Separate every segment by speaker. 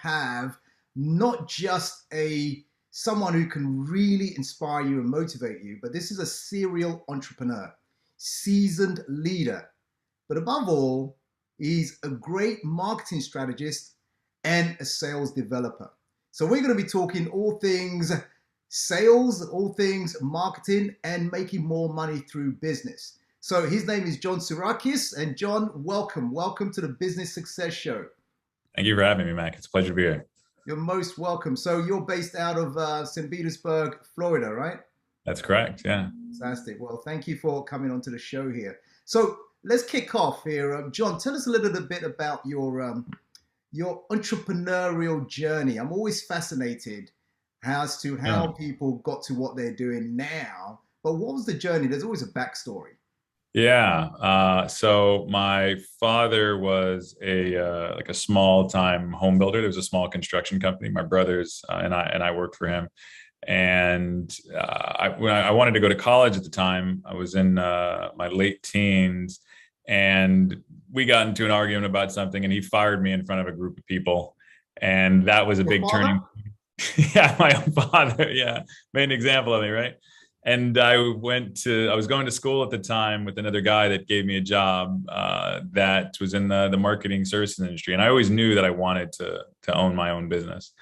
Speaker 1: have not just someone who can really inspire you and motivate you, but this is a serial entrepreneur, seasoned leader. But above all, he's a great marketing strategist and a sales developer. So we're going to be talking all things sales, all things marketing, and making more money through business. So his name is Jon Tsourakis. And Jon, welcome. Welcome to the Business Success Show.
Speaker 2: Thank you for having me, Mac. It's a pleasure to be here.
Speaker 1: You're most welcome. So you're based out of St. Petersburg, Florida, right?
Speaker 2: That's correct. Yeah.
Speaker 1: Fantastic. Well, thank you for coming onto the show here. So let's kick off here. Jon, tell us a little bit about your entrepreneurial journey. I'm always fascinated as to how people got to what they're doing now. But what was the journey? There's always a backstory.
Speaker 2: Yeah. So my father was a small time home builder. There was a small construction company. My brothers and I worked for him. And when I wanted to go to college at the time, I was in my late teens, and we got into an argument about something, and he fired me in front of a group of people, and that was a big turning. Yeah, my own father. Yeah, made an example of me, right? And I was going to school at the time with another guy that gave me a job that was in the marketing services industry. And I always knew that I wanted to own my own business.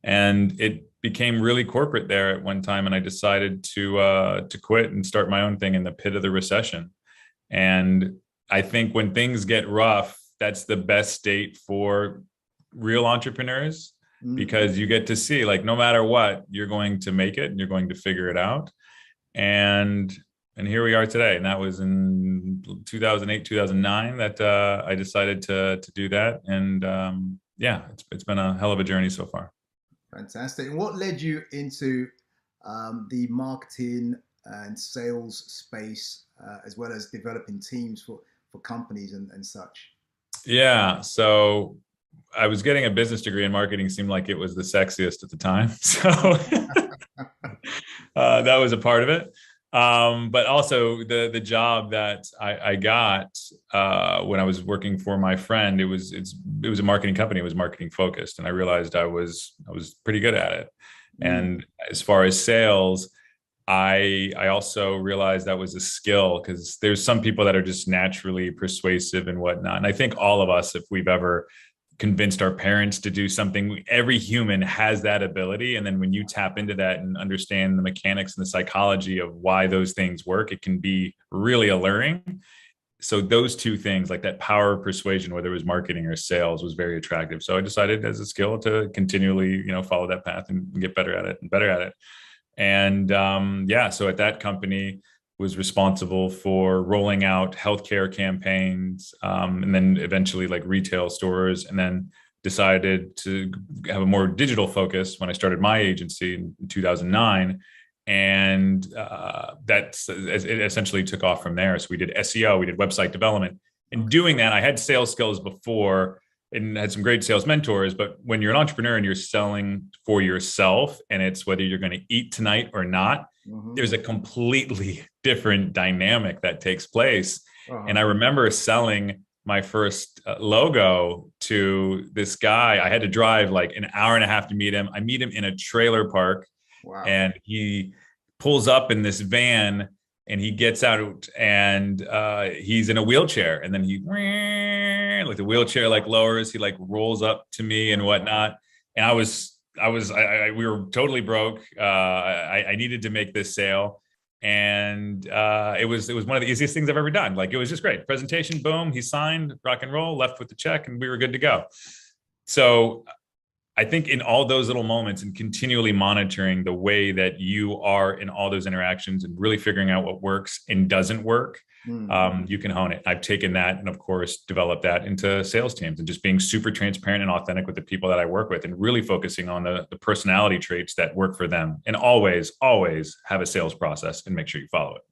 Speaker 2: And it became really corporate there at one time. And I decided to quit and start my own thing in the pit of the recession. And I think when things get rough, that's the best state for real entrepreneurs, because you get to see, like, no matter what, you're going to make it and you're going to figure it out. And here we are today. And that was in 2008, 2009 that I decided to do that. And yeah, it's been a hell of a journey so far.
Speaker 1: Fantastic. And what led you into the marketing and sales space, as well as developing teams for companies and such?
Speaker 2: Yeah. So I was getting a business degree, and marketing seemed like it was the sexiest at the time. So that was a part of it. But also the job that I got when I was working for my friend, it was a marketing company. It was marketing focused, and I realized I was pretty good at it. And as far as sales, I also realized that was a skill, because there's some people that are just naturally persuasive and whatnot. And I think all of us, if we've ever convinced our parents to do something, every human has that ability. And then when you tap into that and understand the mechanics and the psychology of why those things work, it can be really alluring. So those two things, like that power of persuasion, whether it was marketing or sales, was very attractive. So I decided as a skill to continually, follow that path and get better at it and better at it. And yeah, so at that company, was responsible for rolling out healthcare campaigns, and then eventually like retail stores, and then decided to have a more digital focus when I started my agency in 2009. And it essentially took off from there. So we did SEO, we did website development. In doing that, I had sales skills before and had some great sales mentors. But when you're an entrepreneur and you're selling for yourself, and it's whether you're going to eat tonight or not, there's a completely different dynamic that takes place. And I remember selling my first logo to this guy. I had to drive like an hour and a half to meet him. I meet him in a trailer park. Wow. And he pulls up in this van, and he gets out, and he's in a wheelchair, and then like the wheelchair like lowers, he like rolls up to me and whatnot. And we were totally broke. I needed to make this sale. And it was one of the easiest things I've ever done. Like, it was just great. Presentation, boom, he signed, rock and roll, left with the check, and we were good to go. So I think in all those little moments, and continually monitoring the way that you are in all those interactions and really figuring out what works and doesn't work, you can hone it. I've taken that and, of course, developed that into sales teams, and just being super transparent and authentic with the people that I work with, and really focusing on the personality traits that work for them. And always have a sales process and make sure you follow it.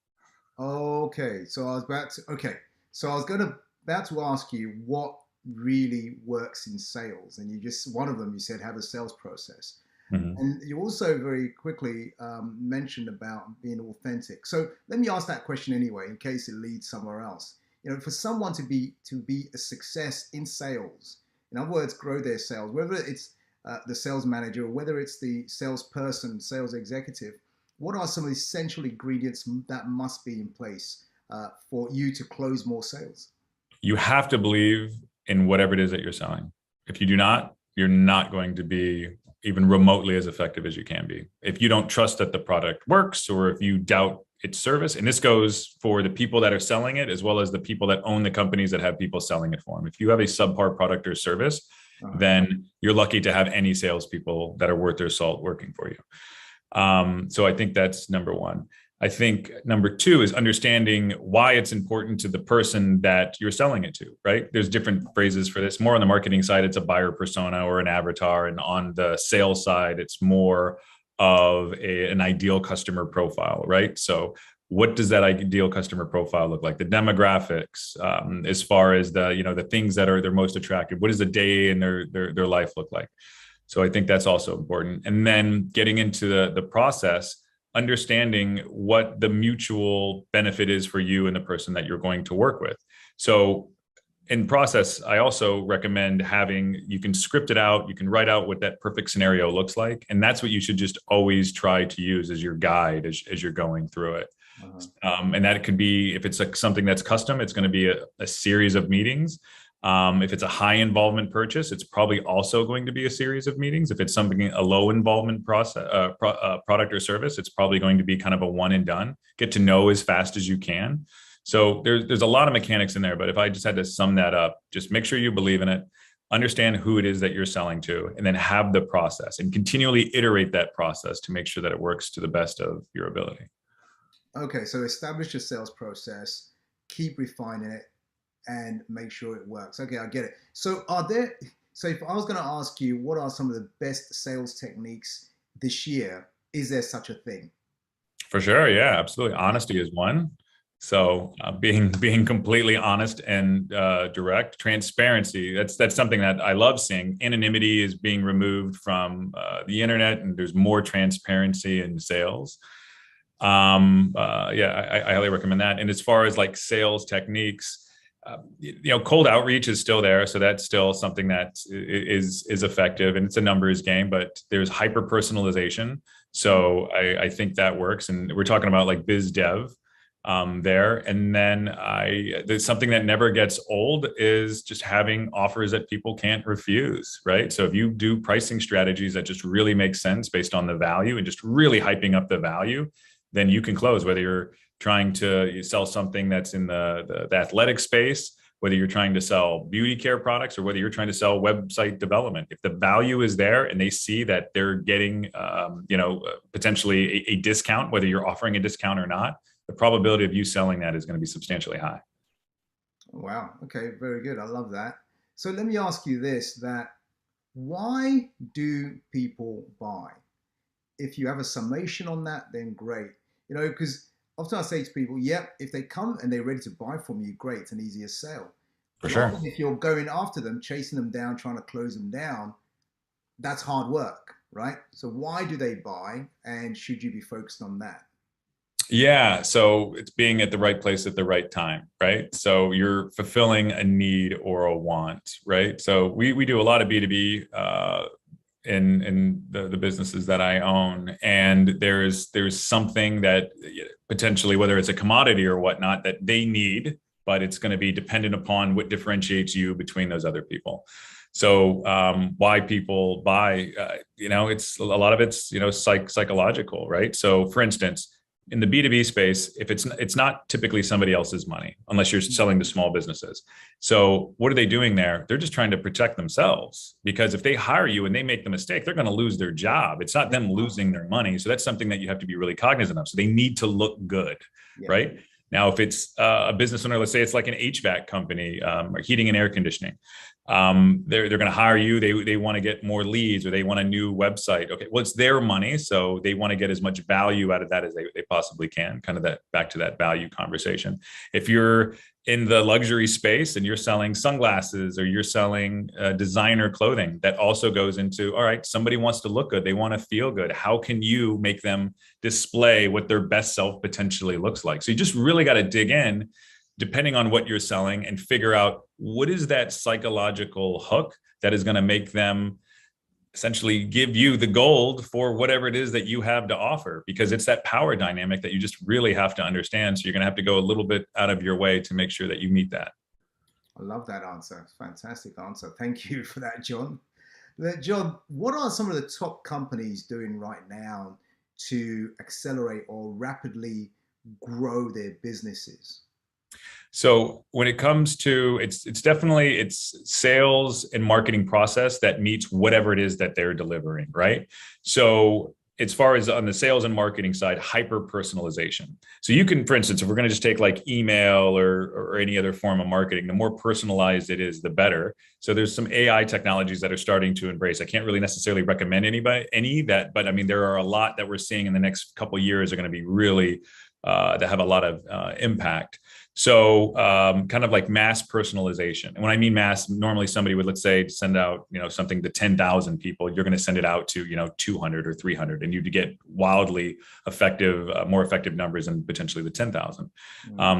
Speaker 1: Okay. So I was about to ask you what really works in sales, and one of them, you said, have a sales process. And you also very quickly mentioned about being authentic. So let me ask that question anyway, in case it leads somewhere else. For someone to be a success in sales, in other words, grow their sales, whether it's the sales manager, or whether it's the salesperson, sales executive, what are some of the essential ingredients that must be in place for you to close more sales?
Speaker 2: You have to believe in whatever it is that you're selling. If you do not, you're not going to be even remotely as effective as you can be. If you don't trust that the product works, or if you doubt its service, and this goes for the people that are selling it as well as the people that own the companies that have people selling it for them. If you have a subpar product or service, then you're lucky to have any salespeople that are worth their salt working for you. So I think that's number one. I think number two is understanding why it's important to the person that you're selling it to, right? There's different phrases for this. More on the marketing side, it's a buyer persona or an avatar. And on the sales side, it's more of an ideal customer profile, right? So what does that ideal customer profile look like? The demographics, as far as the things that are they're most attractive. What does a day in their life look like? So I think that's also important. And then getting into the process, understanding what the mutual benefit is for you and the person that you're going to work with. So in process, I also recommend you can script it out, you can write out what that perfect scenario looks like. And that's what you should just always try to use as your guide as you're going through it. And that could be, if it's something that's custom, it's going to be a series of meetings. If it's a high involvement purchase, it's probably also going to be a series of meetings. If it's a low involvement product or service, it's probably going to be kind of a one and done. Get to know as fast as you can. So there's a lot of mechanics in there, but if I just had to sum that up, just make sure you believe in it, understand who it is that you're selling to, and then have the process and continually iterate that process to make sure that it works to the best of your ability.
Speaker 1: Okay, so establish your sales process, keep refining it, and make sure it works. Okay, I get it. So if I was going to ask you, what are some of the best sales techniques this year? Is there such a thing?
Speaker 2: For sure. Yeah, absolutely. Honesty is one. So being completely honest and direct. Transparency, that's something that I love seeing. Anonymity is being removed from the internet, and there's more transparency in sales. I highly recommend that. And as far as like sales techniques, cold outreach is still there. So that's still something that is effective, and it's a numbers game, but there's hyper personalization. So I think that works. And we're talking about like biz dev there. And then there's something that never gets old is just having offers that people can't refuse, right? So if you do pricing strategies that just really make sense based on the value and just really hyping up the value, then you can close, whether you're trying to sell something that's in the athletic space, whether you're trying to sell beauty care products, or whether you're trying to sell website development. If the value is there and they see that they're getting, potentially a discount, whether you're offering a discount or not, the probability of you selling that is going to be substantially high.
Speaker 1: Wow. Okay. Very good. I love that. So let me ask you this, that why do people buy? If you have a summation on that, then great. Because often I say to people, yep, if they come and they're ready to buy from you, great, it's an easier sale.
Speaker 2: For sure.
Speaker 1: If you're going after them, chasing them down, trying to close them down, that's hard work, right? So why do they buy, and should you be focused on that?
Speaker 2: Yeah, so it's being at the right place at the right time, right? So you're fulfilling a need or a want, right? So we do a lot of B2B in the businesses that I own, and there's something that potentially, whether it's a commodity or whatnot, that they need, but it's going to be dependent upon what differentiates you between those other people. So why people buy, it's a lot of it's psychological, right? So for instance, in the B2B space, if it's not typically somebody else's money, unless you're selling to small businesses. So what are they doing there? They're just trying to protect themselves, because if they hire you and they make the mistake, they're going to lose their job. It's not them losing their money. So that's something that you have to be really cognizant of. So they need to look good, right? Now, if it's a business owner, let's say it's like an HVAC company or heating and air conditioning, they're going to hire you. They want to get more leads, or they want a new website. Okay, well, it's their money, so they want to get as much value out of that as they possibly can. Kind of back to that value conversation. If you're in the luxury space and you're selling sunglasses, or you're selling designer clothing, that also goes into, all right, somebody wants to look good, they want to feel good. How can you make them display what their best self potentially looks like? So you just really got to dig in, depending on what you're selling, and figure out what is that psychological hook that is going to make them essentially give you the gold for whatever it is that you have to offer, because it's that power dynamic that you just really have to understand. So you're going to have to go a little bit out of your way to make sure that you meet that.
Speaker 1: I love that answer. Fantastic answer. Thank you for that, Jon. Jon, what are some of the top companies doing right now to accelerate or rapidly grow their businesses?
Speaker 2: So when it comes to it's definitely it's sales and marketing process that meets whatever it is that they're delivering, right? So as far as on the sales and marketing side, hyper personalization. So you can, for instance, if we're going to just take like email or any other form of marketing, the more personalized it is, the better. So there's some AI technologies that are starting to embrace. I can't really necessarily recommend any that, but I mean there are a lot that we're seeing in the next couple of years are going to be really that have a lot of impact. So kind of like mass personalization. And when I mean mass, normally somebody would, let's say, send out, something to 10,000 people. You're going to send it out to, 200 or 300, and you get wildly effective, more effective numbers than potentially the 10,000.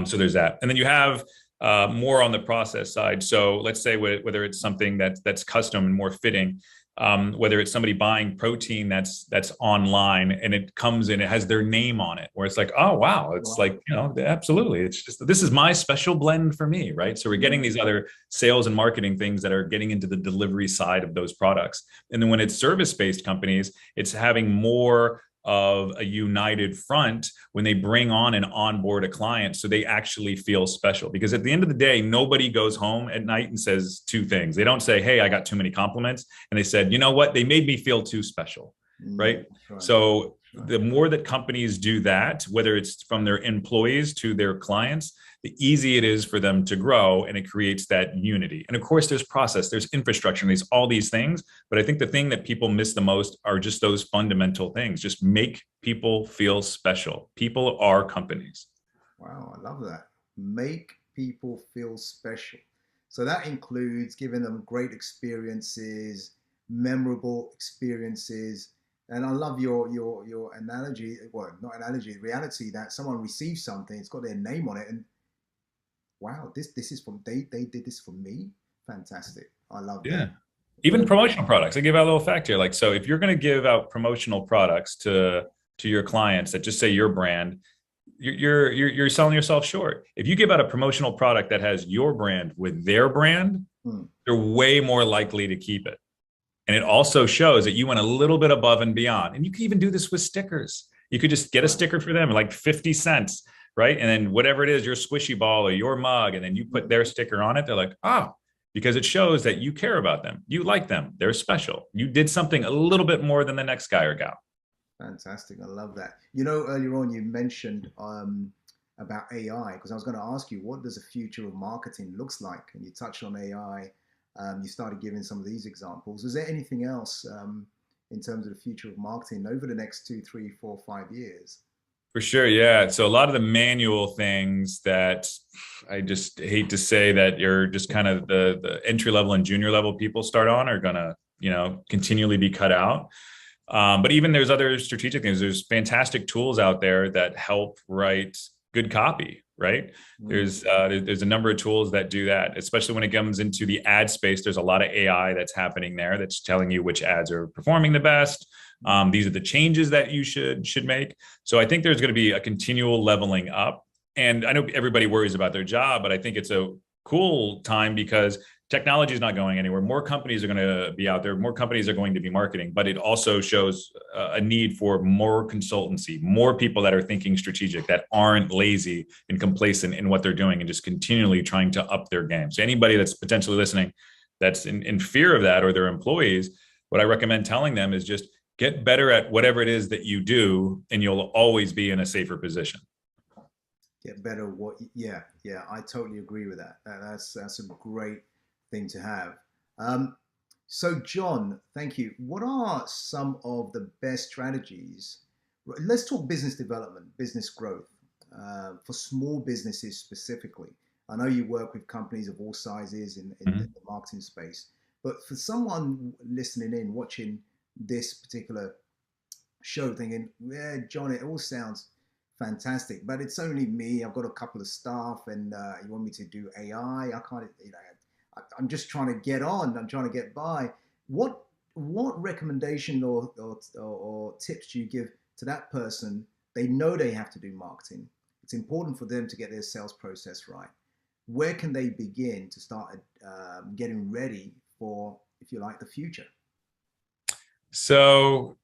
Speaker 2: So there's that. And then you have more on the process side. So let's say whether it's something that's custom and more fitting, whether it's somebody buying protein that's online and it comes in, it has their name on it, where it's like, oh wow, it's like, absolutely, it's just, this is my special blend for me, right? So we're getting these other sales and marketing things that are getting into the delivery side of those products. And then when it's service-based companies, it's having more of a united front when they bring on and onboard a client, so they actually feel special. Because at the end of the day, nobody goes home at night and says two things. They don't say, hey, I got too many compliments, and they said, you know what, they made me feel too special, right? So the more that companies do that, whether it's from their employees to their clients, the easier it is for them to grow, and it creates that unity. And of course, there's process, there's infrastructure, and there's all these things. But I think the thing that people miss the most are just those fundamental things. Just make people feel special. People are companies.
Speaker 1: Wow, I love that. Make people feel special. So that includes giving them great experiences, memorable experiences. And I love your analogy, well, not analogy, reality that someone receives something, it's got their name on it, and wow, this is from they did this for me. Fantastic. I love
Speaker 2: Yeah.
Speaker 1: that.
Speaker 2: Even promotional products. I give out a little fact here. Like, so if you're going to give out promotional products to your clients that just say your brand, you're selling yourself short. If you give out a promotional product that has your brand with their brand, they're way more likely to keep it. And it also shows that you went a little bit above and beyond. And you can even do this with stickers. You could just get a sticker for them, like 50 cents, right? And then whatever it is, your squishy ball or your mug, and then you put their sticker on it. They're like, oh, because it shows that you care about them. You like them. They're special. You did something a little bit more than the next guy or gal.
Speaker 1: Fantastic. I love that. You know, earlier on you mentioned about AI, because I was going to ask you, what does the future of marketing looks like? And you touched on AI. You started giving some of these examples. Is there anything else in terms of the future of marketing over the next 2, 3, 4, 5 years?
Speaker 2: For sure, yeah. So a lot of the manual things that I just hate to say that you're just kind of the entry level and junior level people start on are gonna, continually be cut out. But even there's other strategic things. There's fantastic tools out there that help write good copy, right? There's a number of tools that do that, especially when it comes into the ad space. There's a lot of AI that's happening there that's telling you which ads are performing the best. These are the changes that you should make. So I think there's going to be a continual leveling up. And I know everybody worries about their job, but I think it's a cool time because technology is not going anywhere. More companies are going to be out there. More companies are going to be marketing, but it also shows a need for more consultancy, more people that are thinking strategic, that aren't lazy and complacent in what they're doing and just continually trying to up their game. So anybody that's potentially listening that's in fear of that, or their employees, what I recommend telling them is just get better at whatever it is that you do, and you'll always be in a safer position.
Speaker 1: Get better. Yeah, I totally agree with that. That's a great thing to have. So, Jon, thank you. What are some of the best strategies? Let's talk business development, business growth for small businesses specifically. I know you work with companies of all sizes in the marketing space, but for someone listening in, watching this particular show, thinking, yeah, Jon, it all sounds fantastic, but it's only me. I've got a couple of staff, and you want me to do AI? I can't. I'm just trying to get on. I'm trying to get by. What what recommendation or tips do you give to that person? They know they have to do marketing. It's important for them to get their sales process right. Where can they begin to start getting ready for, if you like, the future?
Speaker 2: So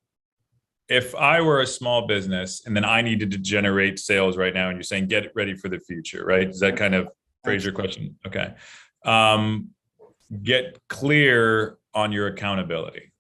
Speaker 2: if I were a small business and then I needed to generate sales right now, and you're saying get it ready for the future, right? Does that kind of phrase your question? Okay. Um, get clear on your accountability.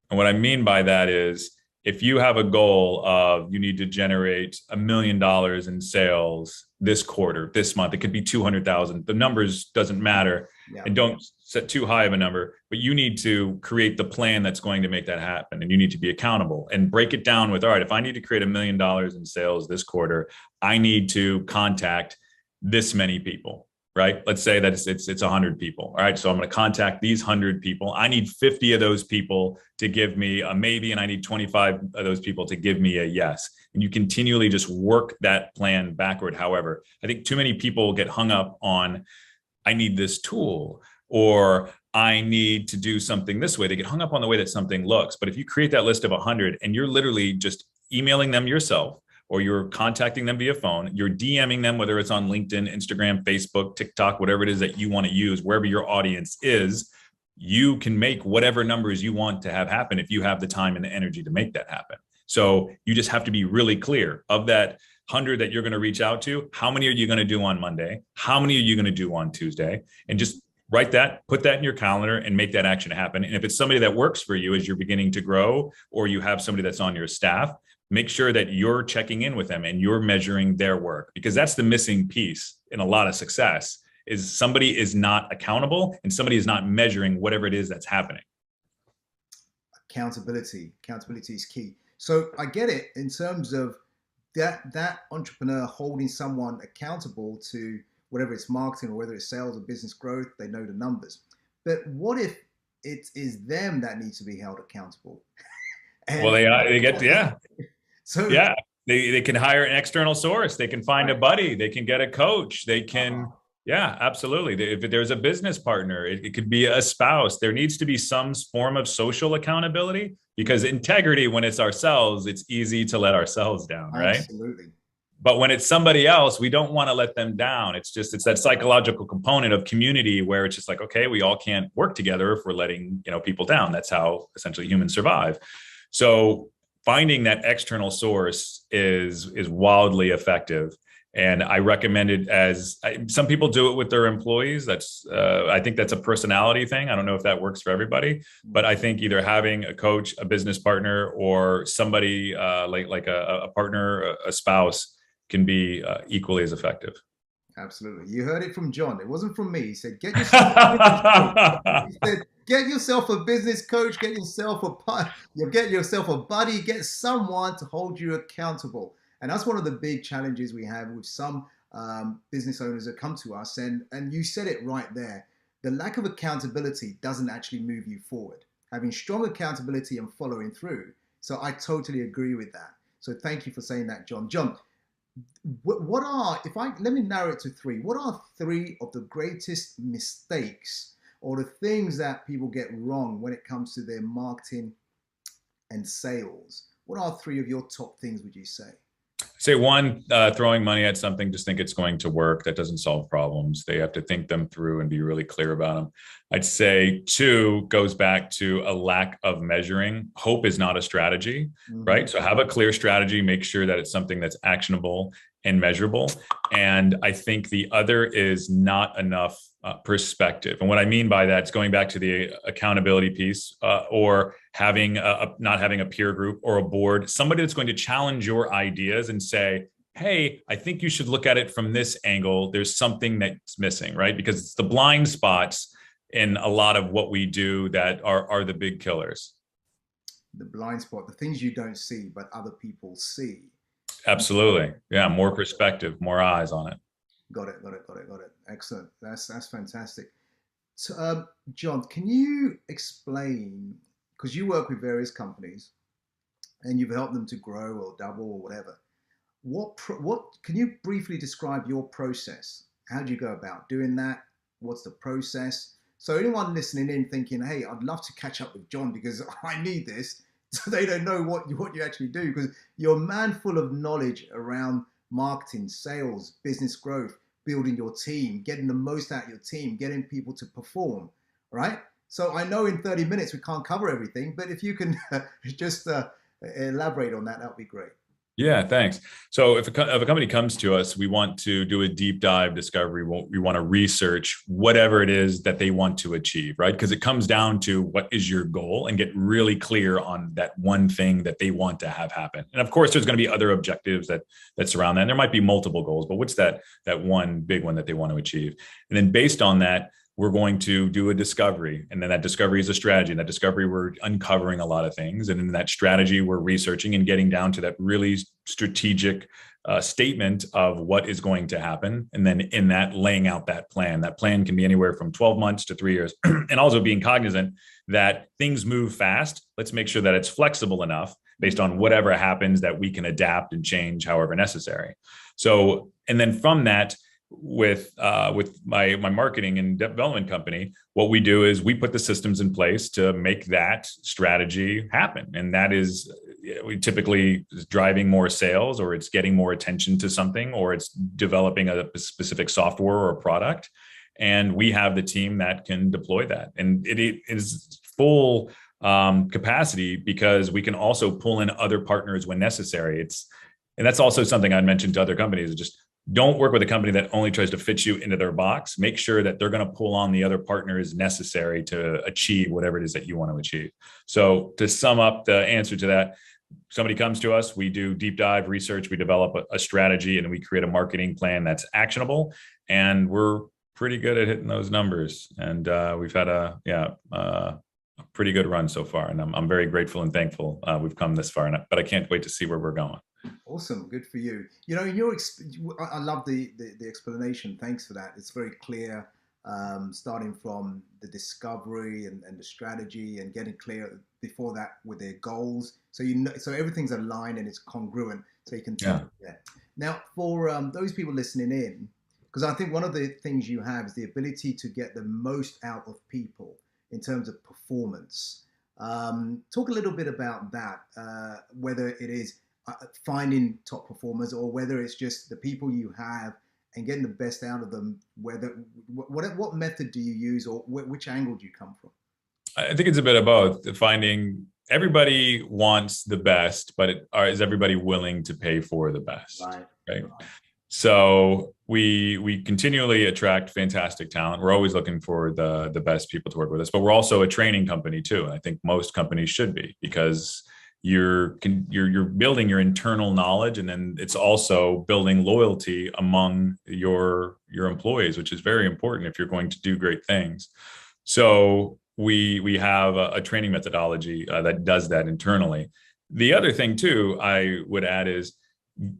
Speaker 2: And what I mean by that is if you have a goal of you need to generate $1 million in sales this quarter, this month, it could be 200,000. The numbers doesn't matter.
Speaker 1: Yeah.
Speaker 2: And don't set too high of a number, but you need to create the plan that's going to make that happen. And you need to be accountable and break it down with, all right, if I need to create $1 million in sales this quarter, I need to contact this many people. Right? Let's say that it's 100 people. All right. So I'm going to contact these 100 people. I need 50 of those people to give me a maybe, and I need 25 of those people to give me a yes. And you continually just work that plan backward. However, I think too many people get hung up on, I need this tool, or I need to do something this way. They get hung up on the way that something looks. But if you create that list of 100 and you're literally just emailing them yourself, or you're contacting them via phone, you're DMing them, whether it's on LinkedIn, Instagram, Facebook, TikTok, whatever it is that you want to use, wherever your audience is, you can make whatever numbers you want to have happen if you have the time and the energy to make that happen. So you just have to be really clear of that 100 that you're going to reach out to. How many are you going to do on Monday? How many are you going to do on Tuesday? And just write that, put that in your calendar and make that action happen. And if it's somebody that works for you as you're beginning to grow, or you have somebody that's on your staff, make sure that you're checking in with them and you're measuring their work, because that's the missing piece in a lot of success is somebody is not accountable and somebody is not measuring whatever it is that's happening.
Speaker 1: Accountability is key. So I get it in terms of that entrepreneur holding someone accountable to whatever it's marketing or whether it's sales or business growth, they know the numbers. But what if it is them that needs to be held accountable?
Speaker 2: Well, they get, yeah.
Speaker 1: So
Speaker 2: yeah, they can hire an external source. They can find a buddy. They can get a coach. They can, yeah, absolutely. If there's a business partner, it could be a spouse. There needs to be some form of social accountability, because integrity, when it's ourselves, it's easy to let ourselves down, right?
Speaker 1: Absolutely.
Speaker 2: But when it's somebody else, we don't want to let them down. It's that psychological component of community where it's just like, okay, we all can't work together if we're letting, people down. That's how essentially humans survive. So finding that external source is wildly effective. And I recommend it some people do it with their employees. I think that's a personality thing. I don't know if that works for everybody, but I think either having a coach, a business partner, or somebody like a partner, a spouse can be equally as effective.
Speaker 1: Absolutely. You heard it from Jon. It wasn't from me. He said, get yourself a business coach. He said, get yourself a business coach, get yourself a buddy, get someone to hold you accountable. And that's one of the big challenges we have with some business owners that come to us. And you said it right there. The lack of accountability doesn't actually move you forward. Having strong accountability and following through. So I totally agree with that. So thank you for saying that, Jon. Jon, let me narrow it to three. What are three of the greatest mistakes or the things that people get wrong when it comes to their marketing and sales? What are three of your top things, would you say?
Speaker 2: Say one, throwing money at something, just think it's going to work. That doesn't solve problems. They have to think them through and be really clear about them. I'd say two goes back to a lack of measuring. Hope is not a strategy, right? So have a clear strategy, make sure that it's something that's actionable and measurable. And I think the other is not enough perspective. And what I mean by that is going back to the accountability piece, or not having a peer group or a board, somebody that's going to challenge your ideas and say, hey, I think you should look at it from this angle. There's something that's missing, right? Because it's the blind spots in a lot of what we do that are the big killers.
Speaker 1: The blind spot, the things you don't see, but other people see.
Speaker 2: Absolutely. Yeah. More perspective, more eyes on it.
Speaker 1: Got it. Excellent. That's fantastic. So, Jon, can you explain, because you work with various companies and you've helped them to grow or double or whatever. What can you briefly describe your process? How do you go about doing that? What's the process? So anyone listening in thinking, hey, I'd love to catch up with Jon because I need this, so they don't know what you actually do, because you're a man full of knowledge around marketing, sales, business growth, building your team, getting the most out of your team, getting people to perform, right? So I know in 30 minutes we can't cover everything, but if you can just elaborate on that, that would be great.
Speaker 2: Yeah, thanks. So if a company comes to us, we want to do a deep dive discovery. We want to research whatever it is that they want to achieve, right? Because it comes down to what is your goal and get really clear on that one thing that they want to have happen. And of course, there's going to be other objectives that surround that. And there might be multiple goals, but what's that one big one that they want to achieve? And then based on that, we're going to do a discovery. And then that discovery is a strategy. And that discovery, we're uncovering a lot of things. And in that strategy, we're researching and getting down to that really strategic statement of what is going to happen. And then in that, laying out that plan. That plan can be anywhere from 12 months to 3 years. And also being cognizant that things move fast. Let's make sure that it's flexible enough based on whatever happens that we can adapt and change however necessary. So, and then from that, with my marketing and development company, what we do is we put the systems in place to make that strategy happen. And that is, we typically is driving more sales, or it's getting more attention to something, or it's developing a specific software or product. And we have the team that can deploy that. And it is full capacity, because we can also pull in other partners when necessary. And that's also something I mentioned to other companies, is just don't work with a company that only tries to fit you into their box. Make sure that they're going to pull on the other partners necessary to achieve whatever it is that you want to achieve. So to sum up the answer to that, somebody comes to us, we do deep dive research, we develop a strategy, and we create a marketing plan that's actionable. And we're pretty good at hitting those numbers. And we've had a pretty good run so far. And I'm very grateful and thankful we've come this far. But I can't wait to see where we're going.
Speaker 1: Awesome, good for you. You know, I love the explanation. Thanks for that. It's very clear, starting from the discovery and the strategy, and getting clear before that with their goals. So you know, so everything's aligned and it's congruent. So you can tell. Yeah. Now, for those people listening in, because I think one of the things you have is the ability to get the most out of people in terms of performance. Talk a little bit about that, whether it is finding top performers, or whether it's just the people you have and getting the best out of them. What method do you use, or which angle do you come from?
Speaker 2: I think it's a bit of both. Finding everybody wants the best, but is everybody willing to pay for the best? Right. So we continually attract fantastic talent. We're always looking for the best people to work with us, but we're also a training company too. And I think most companies should be, because you're building your internal knowledge, and then it's also building loyalty among your employees, which is very important if you're going to do great things. So we have a training methodology that does that internally. The other thing too, I would add, is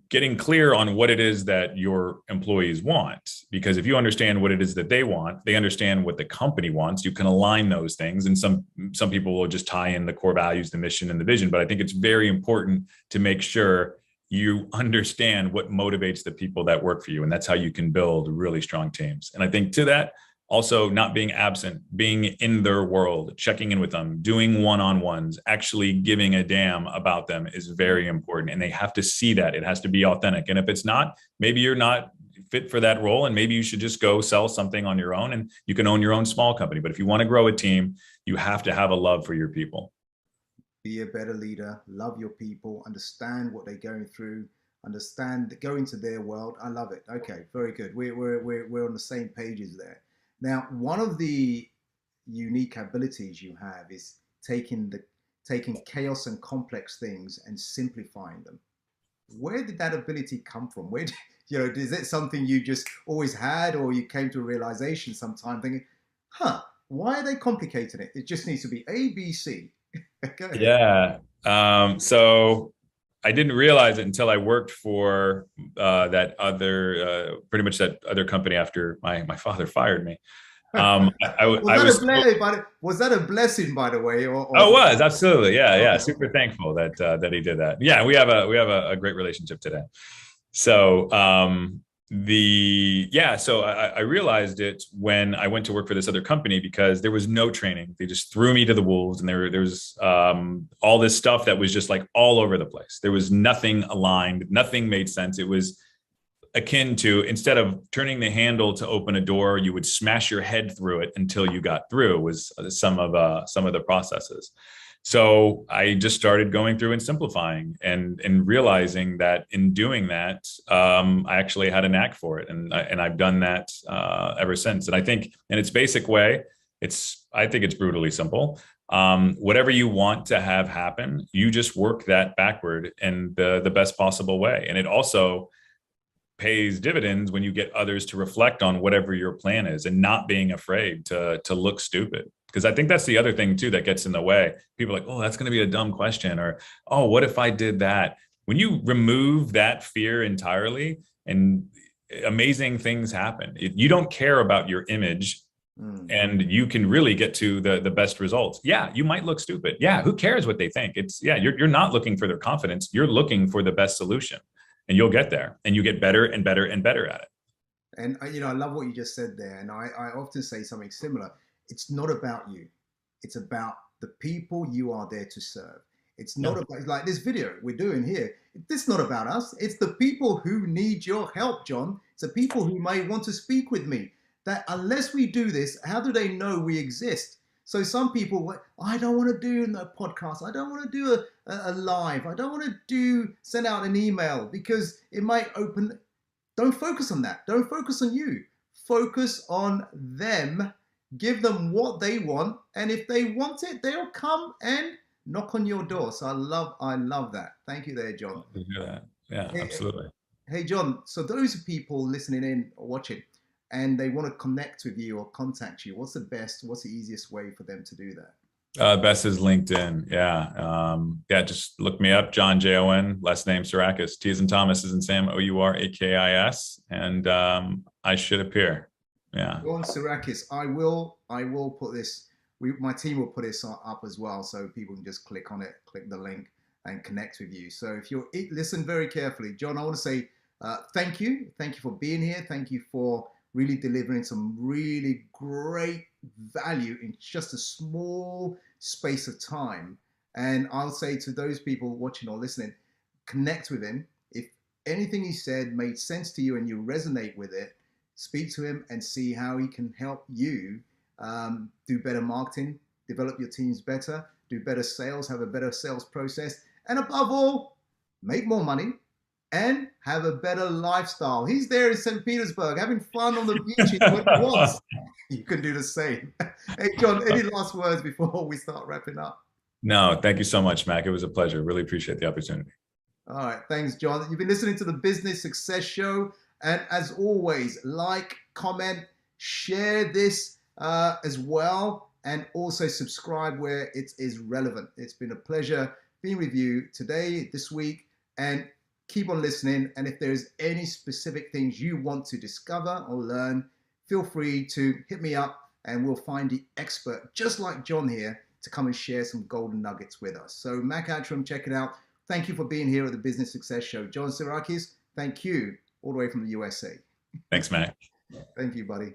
Speaker 2: getting clear on what it is that your employees want. Because if you understand what it is that they want, they understand what the company wants, you can align those things. And some people will just tie in the core values, the mission, and the vision. But I think it's very important to make sure you understand what motivates the people that work for you. And that's how you can build really strong teams. And I think to that, also not being absent, being in their world, checking in with them, doing one-on-ones, actually giving a damn about them is very important. And they have to see that. It has to be authentic. And if it's not, maybe you're not fit for that role, and maybe you should just go sell something on your own, and you can own your own small company. But if you want to grow a team, you have to have a love for your people.
Speaker 1: Be a better leader, love your people, understand what they're going through, go into their world. I love it. Okay, very good. We're on the same pages there. Now, one of the unique abilities you have is taking chaos and complex things and simplifying them. Where did that ability come from? Is it something you just always had, or you came to a realization sometime thinking, why are they complicating it? It just needs to be A, B, C.
Speaker 2: Yeah. So I didn't realize it until I worked for that other, pretty much that other company after my father fired me.
Speaker 1: Was that a blessing, by the way?
Speaker 2: Oh, it was, absolutely. Yeah. Super thankful that he did that. Yeah, we have a great relationship today. So So I realized it when I went to work for this other company because there was no training. They just threw me to the wolves, and there was all this stuff that was just like all over the place. There was nothing aligned, nothing made sense. It was akin to, instead of turning the handle to open a door, you would smash your head through it until you got through, was some of the processes. So I just started going through and simplifying, and realizing that in doing that, I actually had a knack for it, and I've done that ever since. And I think, in its basic way, I think it's brutally simple. Whatever you want to have happen, you just work that backward in the best possible way. And it also pays dividends when you get others to reflect on whatever your plan is, and not being afraid to look stupid. Because I think that's the other thing too that gets in the way. People are like, oh, that's going to be a dumb question, or, oh, what if I did that? When you remove that fear entirely, and amazing things happen. You don't care about your image, and you can really get to the best results. Yeah, you might look stupid. Yeah, who cares what they think? You're not looking for their confidence. You're looking for the best solution, and you'll get there, and you get better and better and better at it.
Speaker 1: And I love what you just said there. And I often say something similar. It's not about you. It's about the people you are there to serve. It's not about, like this video we're doing here. This is not about us. It's the people who need your help, Jon. It's the people who may want to speak with me. That unless we do this, how do they know we exist? So some people, I don't want to do a podcast. I don't want to do a live. I don't want to send out an email because it might open. Don't focus on that. Don't focus on you. Focus on them. Give them what they want, and if they want it, they'll come and knock on your door. So I love that. Thank you there, Jon.
Speaker 2: Yeah,
Speaker 1: Hey,
Speaker 2: absolutely.
Speaker 1: hey, Jon. So those people listening in or watching, and they want to connect with you or contact you, what's the easiest way for them to do that?
Speaker 2: Best is LinkedIn. Yeah. Yeah. Just look me up, Jon, Jon, last name Tsourakis, T as in Thomas, as in Sam, Ourakis, and I should appear. Yeah.
Speaker 1: Jon Tsourakis. I will put this. My team will put this up as well, so people can just click on it, click the link, and connect with you. So if you're listen very carefully, Jon. I want to say thank you. Thank you for being here. Thank you for really delivering some really great value in just a small space of time. And I'll say to those people watching or listening, connect with him. If anything he said made sense to you and you resonate with it, speak to him and see how he can help you do better marketing, develop your teams better, do better sales, have a better sales process, and above all, make more money and have a better lifestyle. He's there in St. Petersburg having fun on the beaches when he wants. You can do the same. Hey, Jon, any last words before we start wrapping up?
Speaker 2: No, thank you so much, Mac. It was a pleasure. Really appreciate the opportunity.
Speaker 1: All right. Thanks, Jon. You've been listening to the Business Success Show. And as always, like, comment, share this as well, and also subscribe where it is relevant. It's been a pleasure being with you today, this week, and keep on listening. And if there's any specific things you want to discover or learn, feel free to hit me up and we'll find the expert, just like Jon here, to come and share some golden nuggets with us. So Mac Attram, check it out. Thank you for being here at the Business Success Show. Jon Tsourakis, thank you all the way from the USA.
Speaker 2: Thanks, Mac.
Speaker 1: Thank you, buddy.